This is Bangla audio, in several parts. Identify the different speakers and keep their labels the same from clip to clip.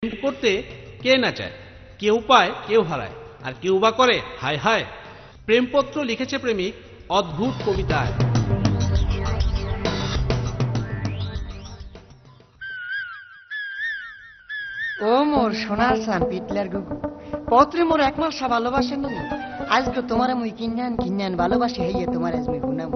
Speaker 1: প্রেম করতে কে না চায়, কেউ পায় কেউ হারায়, আর কেউ বা করে হায় হায়। প্রেমপত্র লিখেছে প্রেমিক অদ্ভুত কবিতায়।
Speaker 2: ও মোর সোনা সান পিটলার গুগু, পত্রে মোর এক মাস ভালোবাসেন নি। আজকে তোমার মুই কিন্যান ভালোবাসি হইয়ে তোমার আজ মুই গুনাম।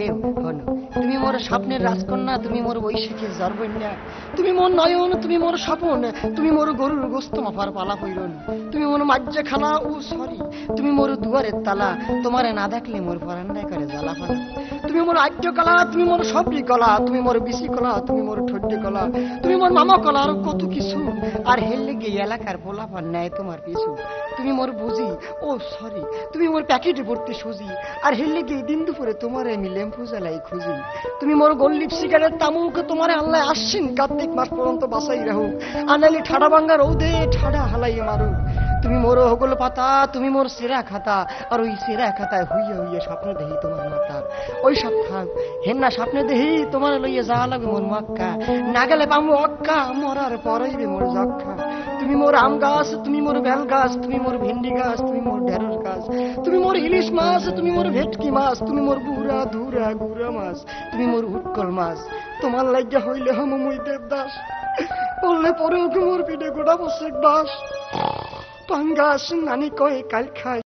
Speaker 2: এ হনো তুমি মোর স্বপ্নের রাজকন্যা, তুমি মোর বৈশাখীর জর্বন্যা, তুমি মোর নয়ন, তুমি মোর স্বপন, তুমি মোর গরুর গোস্ত মাফার পালা পইরন, তুমি মোর মাজ্জা খালা ও সরি, তুমি মোর দুয়ারের তালা, তোমারে না দেখলে মোর পরান্ডায় করে জ্বালা ফালা। তুমি মোর আদ্য কলা, তুমি মোর সবরি কলা, তুমি মোর বিসি কলা, তুমি মোর ঠড্ডি কলা, তুমি মোর মামা কলা, আর কত কিছু। আর হেললে গিয়ে এলাকার পোলাপান নেয় তোমার পিছু। তুমি মোর বুঝি ও সরি, তুমি মোর প্যাকেটে ভর্তি সুজি, আর হেললে গিয়ে দিন দুপুরে তোমারে আমি লেম্পু জ্বালাই খুঁজি। তুমি মোর গোল্লিপ সিগারেট তামুক, তোমারে আল্লাহ আসছেন কার্তিক মাস পর্যন্ত বাসাই রাহুক, আনালি ঠাডা ভাঙ্গা রৌদে ঠাডা হালাই মারুক। তুমি মোর হগল পাতা, তুমি মোর সেরা খাতা, আর ওই সেরা খাতায় হইয়া হইয়া স্বপ্ন দেহি তোমার মাতা। ওই সব থাক হেন্না স্বপ্নে দেহি তোমার লইয়া যা লাগবে মোর মাক্কা, না গেলে পামু অক্কা, মরার পরাইবে মোর যক্ষা। তুমি মোর আম গাছ, তুমি মোর বেল গাছ, তুমি মোর ভেন্ডি গাছ, তুমি মোর ঢেঁড়স গাছ, তুমি মোর ইলিশ মাছ, তুমি মোর ভেটকি মাছ, তুমি মোর বুড়া ধুরা গুড়া মাছ, তুমি মোর উৎকল মাছ। তোমার লাগিয়া হইলে হম মুই দেবদাস, বললে পরেও মোর পিঠে গোটা বসে বাস। পাঙ্গাস নানি কয়ে কাল খাই।